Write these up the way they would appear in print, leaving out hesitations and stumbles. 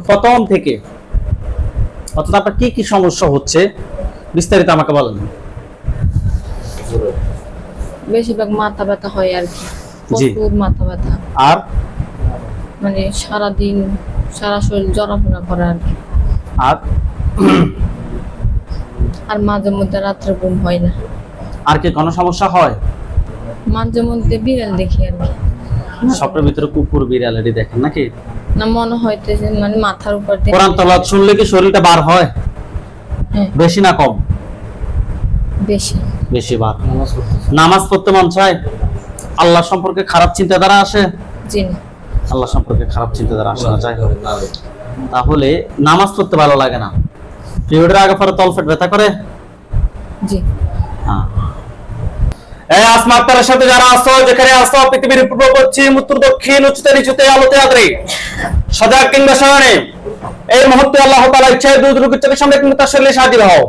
প্রথম থেকে অর্থাৎ আপনার কি কি সমস্যা হচ্ছে বিস্তারিত আমাকে বলেন। বেশিরভাগ মাথা ব্যথা হয় আর কি, জি। প্রচুর মাথা ব্যথা, আর মানে সারাদিন সারা শরীর জ্বরাপোড়া করে আর কি। আর আর মাঝে মধ্যে রাত্রে ঘুম হয় না। আর কি কোনো সমস্যা হয়? মাঝে মধ্যে বিড়াল দেখি আর কি। স্বপ্নের ভিতরে কুকুর বিড়াল এটি দেখেন নাকি? না, মনে হইতেছে মানে মাথার উপর দিয়ে কোরআন তেলাওয়াত শুনলে কি শরীরটা বার হয়? হ্যাঁ, বেশি না কম? বেশি। বেশি বার। নামাজ পড়তে মন চায়? আল্লাহ সম্পর্কে খারাপ চিন্তাধারা আসে? জি না। আল্লাহ সম্পর্কে খারাপ চিন্তাধারা আসে না যায়? তাহলে নামাজ পড়তে ভালো লাগে না, পিরিয়ডের আগে পরে তলপেট ব্যথা করে? জি। হ্যাঁ। এই আসমা আক্তারের সাথে যারা আছো, যেখানে আছো, পৃথিবীর পূর্ব পশ্চিম উত্তর দক্ষিণ উচ্চতে নিচুতে আলোতে আদরে সজাগ কিংবা শয়নে এই মুহূর্তে আল্লাহ তাআলা ইচ্ছায় দুধ রুগীর চোখের সামনে কিন্তু তার শরীরে হাজির হও।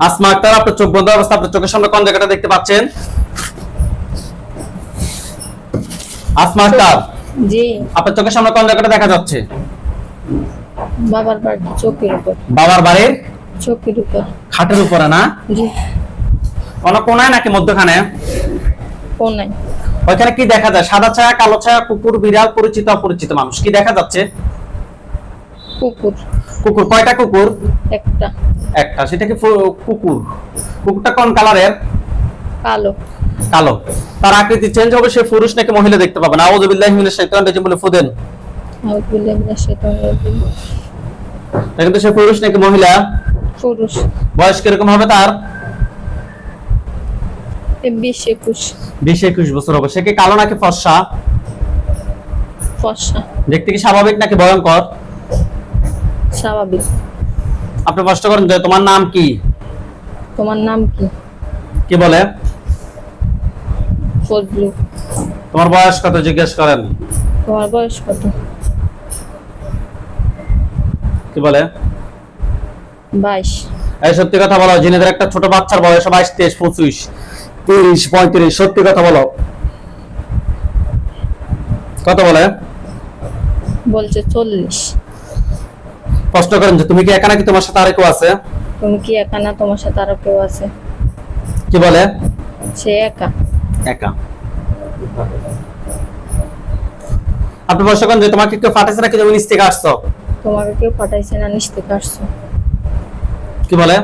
আসমা আক্তার, আপনার চোখ বন্ধ অবস্থা, আপনার চোখের সামনে কোন জায়গাটা দেখতে পাচ্ছেন? আসমা আক্তার, জি। আপনার চোখের সামনে কোন জায়গাটা দেখা যাচ্ছে? বাবার বাড়ি চোখের উপর। বাবার বাড়ির চোখের উপর। খাটের উপরে না? জি। কোন কোনায় নাকি মধ্যখানে? কোনায়। ওইখানে কি দেখা যায়? সাদা ছায়া, কালো ছায়া, কুকুর, বিড়াল, পরিচিত অপরিচিত মানুষ, কি দেখা যাচ্ছে? কুকুর। কুকুর। কয়টা কুকুর? একটা। একটা। সেটা কি কুকুর? কুকুরটা কোন কালারের? কালো। কালো। তার আকৃতি চেঞ্জ হবে, সে পুরুষ নাকি মহিলা দেখতে পাবেন। আউযু বিল্লাহি মিনাশ শাইতানির রাজিম বলে ফুদেন। আউযুবিল্লাহি মিনাশ শাইতানির রাজিম। দেখেন তো সে পুরুষ নাকি মহিলা? পুরুষ। বয়স কিরকম হবে তার? 20-21। 20-21 বছর হবে। সে কি কালো নাকি ফর্সা? ফর্সা। দেখতে কি স্বাভাবিক নাকি ভয়ঙ্কর? স্বাভাবিক। আপনি প্রশ্ন করেন যে তোমার নাম কি? তোমার নাম কি? কি বলে? ফজলু। তোমার বয়স কত জিজ্ঞেস করেন? তোমার বয়স কত? কি বলে? 22। এই সত্যি কথা বলো, জিনেদের একটা ছোট বাচ্চার বয়স 22, 23, 25, 30, 35, সত্যি কথা বলো। কত বলে? বলছে 40। প্রশ্ন করেন যে তুমি কি একা নাকি তোমার সাথে আর কেউ আছে? তুমি কি একা না তোমার সাথে আরো কেউ আছে? কি বলে? সে একা। একা। আপনি প্রশ্ন করেন যে তোমাকে কেউ পাঠাইছে নাকি তুমি নিচ থেকে আসছো? তোমাকে কেউ পাঠাইছে না নিচ থেকে আসছো? কি বলে?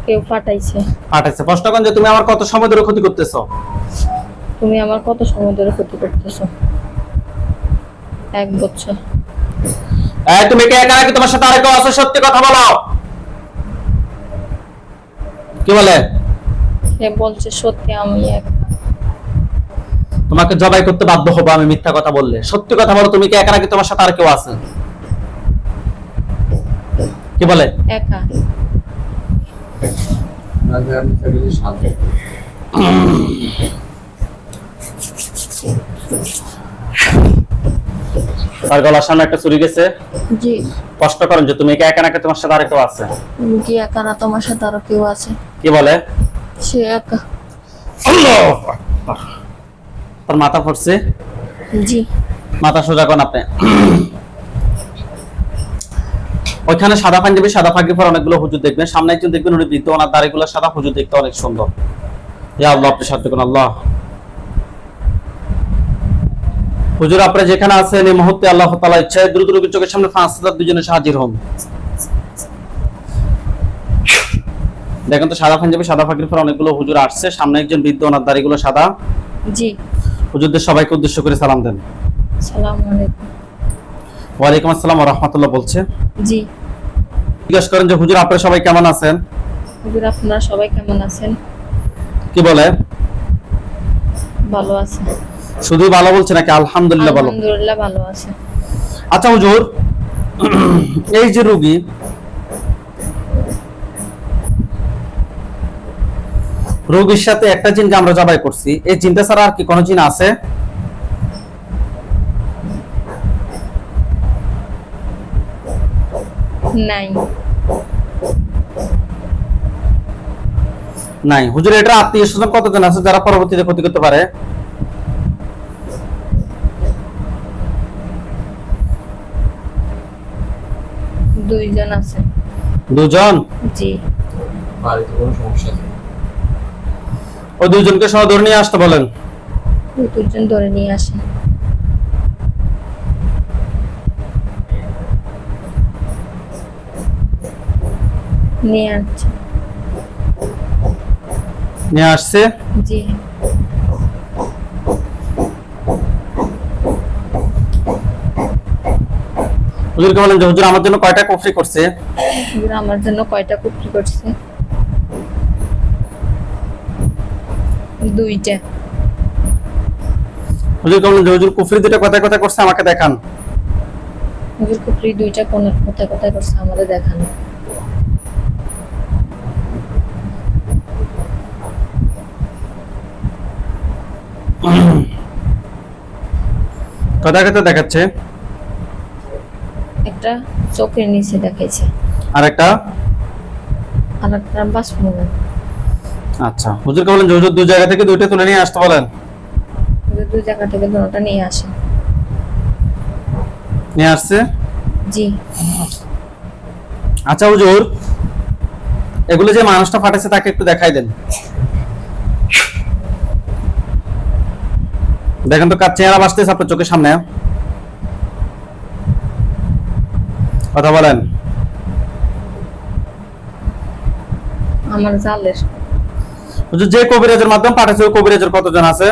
কেউ পাঠাইছে। পাঠাইছে। প্রশ্ন করেন যে তুমি আমার কত সময় ধরে ক্ষতি করতেছো? তুমি আমার কত সময় ধরে ক্ষতি করতেছো? 1 বছর। এই তুমি কি একা নাকি তোমার সাথে আর কেউ আছে? সত্যি কথা বলো। কি বলে? সে বলছে সত্যি আমি একা। তোমাকে জবাই করতে বাধ্য হবো আমি মিথ্যা কথা বললে। সত্যি কথা বলো, তুমি কি একা নাকি তোমার সাথে আর কেউ আছে? কি বলে? একা। তার গলার সামনে একটা ছুরি গেছে। জি। প্রশ্ন করেন যে তুমি কি একা নাকি তোমার সাথে আর কেউ আছে? তুমি কি একা না তোমার সাথে আরো কেউ আছে? কি বলে? সে একা। আল্লাহু আকবার। তার মাথা পড়ছে? জি। মাথা সোজা করেন আপনি। ওইখানে সাদা পাঞ্জাবি, সাদা পাগড়ি পরা অনেকগুলো হুজুর দেখবেন। সামনে একজন দেখবেন উনি বৃদ্ধ, ওনার দাড়িগুলো সাদা, হুজুর দেখতে অনেক সুন্দর। ইয়া আল্লাহ, আপনি সাহায্য করুন আল্লাহ। হুজুর আপনি যেখানে আছেন এই মুহূর্তে আল্লাহ তাআলা ইচ্ছায় দ্রুত রোগীর চোখের সামনে 5,000 দুজনে হাজির হন। দেখেন তো সাদা পাঞ্জাবি, সাদা পাগড়ি পরা অনেকগুলো হুজুর আসছে। সামনে একজন বৃদ্ধ, ওনার দাড়িগুলো সাদা। জি। হুজুরদের সবাইকে উদ্দেশ্য করে সালাম দেন। আসসালামু আলাইকুম। ওয়ালাইকুম আসসালাম ওয়া রাহমাতুল্লাহ বলছে। জি। জিজ্ঞেস করেন যে হুজুর আপনারা সবাই কেমন আছেন? হুজুর আপনারা সবাই কেমন আছেন? কি বলে? ভালো আছে। শুধু ভালো বলছে নাকি আলহামদুলিল্লাহ ভালো? আলহামদুলিল্লাহ ভালো আছে। আচ্ছা হুজুর, এই যে রোগী, রোগীর সাথে একটা জিনকে আমরা জবাই করছি, এই জিনটা ছাড়া আর কি কোনো জিন আছে? নাই। নাই। হুজুর, এটা আত্মীয় স্বজন কতজন আছে যারা পরবর্তীতে ক্ষতি করতে পারে? দুইজন আছে। দুজন? জি। বাড়িতে কোনো সমস্যা নেই। ওই দুজনকে সহ ধরে নিয়ে আসতে বলেন। ওই দুজন ধরে নিয়ে আসেন। নিয়ে আসছে। নিয়ে আসছে? জি। হুজুরকে বলেন যে হুজুর আমার জন্য কয়টা কুফরি করছে? হুজুর আমার জন্য কয়টা কুফরি করছে? দুইটা। হুজুরকে বলেন যে হুজুর কুফরি দুইটা কথায় কথায় করছে, আমাকে দেখান। হুজুর কুফরি দুইটা কোন কোথায় কোথায় করছে আমাদের দেখানো। কথায় কথায় দেখাচ্ছে। একটা চোখের নিচে দেখাইছে, আর একটা? আর একটা বাসমুনে। আচ্ছা, হুজুরকে বলেন যে হুজুর দুই জায়গা থেকে দুইটা তুলে নিয়ে আসতে বলেন। হুজুর দুই জায়গা থেকে দুটোটা নিয়ে আসেন। নিয়ে আসছে? জি। আচ্ছা হুজুর, এগুলো যে মানুষটা ফাটাছে তাকে একটু দেখাই দেন। দেখেন তো কার চেহারা বাসতেছে আপনার চোখের সামনে। কথা বলেন। আমার জালের। হুজুর, যে কবিরাজের মাধ্যমে পাঠাচ্ছে ওই কবিরাজের কতজন আছে?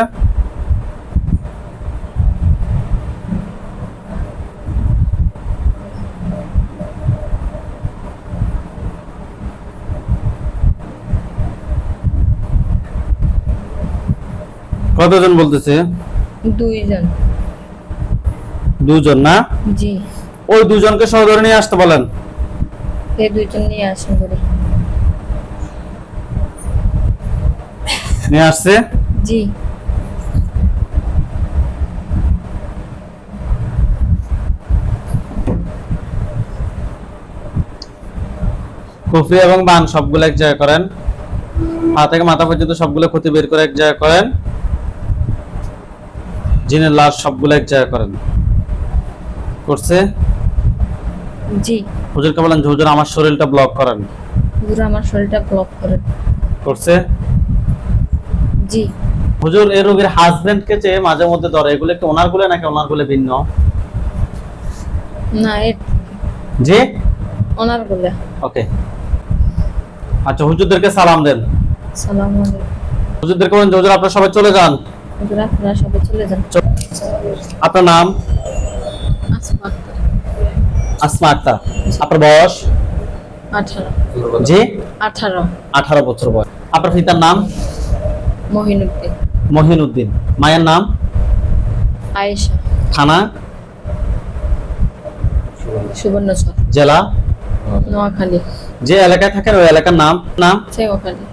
কতজন বলতেছে? দুইজন। দুজন না? জি। ওই দুজনকে সহ ধরে নিয়ে আসতে বলেন। এই দুইজন নিয়ে আসেন ধরে। নিয়ে আসছে? জি। কুফরি এবং বান সবগুলো এক জায়গায় করেন। পা থেকে মাথা পর্যন্ত সবগুলো ক্ষতি বের করে এক জায়গায় করেন। জিনের লাশ সবগুলো এক জায়গায় করেন। করছে? জি। হুজুরকে বলেন যে হুজুর আমার শরীরটা ব্লক করেন। হুজুর আমার শরীরটা ব্লক করেন। করছে? জি। হুজুর, এই রোগীর হাজবেন্ডকে যে মাঝে মধ্যে ধরে, এগুলো কি ওনার গুলো নাকি ওনার গুলো ভিন্ন? না, এর জি? ওনার বলে। ওকে। আচ্ছা, হুজুরদেরকে সালাম দেন। সালাম আলাইকুম। হুজুরদেরকে বলেন যে হুজুর আপনারা সবাই চলে যান। হুজুর আপনারা সবাই চলে যান। আপনার নাম? আসমা আক্তার। আসমা আক্তার। আপনার বয়স? 18। জি? 18। 18 বছর বয়স। আপনার পিতার নাম? মহিনুদ্দিন। মহিনুদ্দিন। মায়ের নাম? আয়েশা। থানা? সুবর্ণচর। জেলা? নোয়াখালী। যে এলাকায় থাকেন ওই এলাকার নাম? চেওখালী।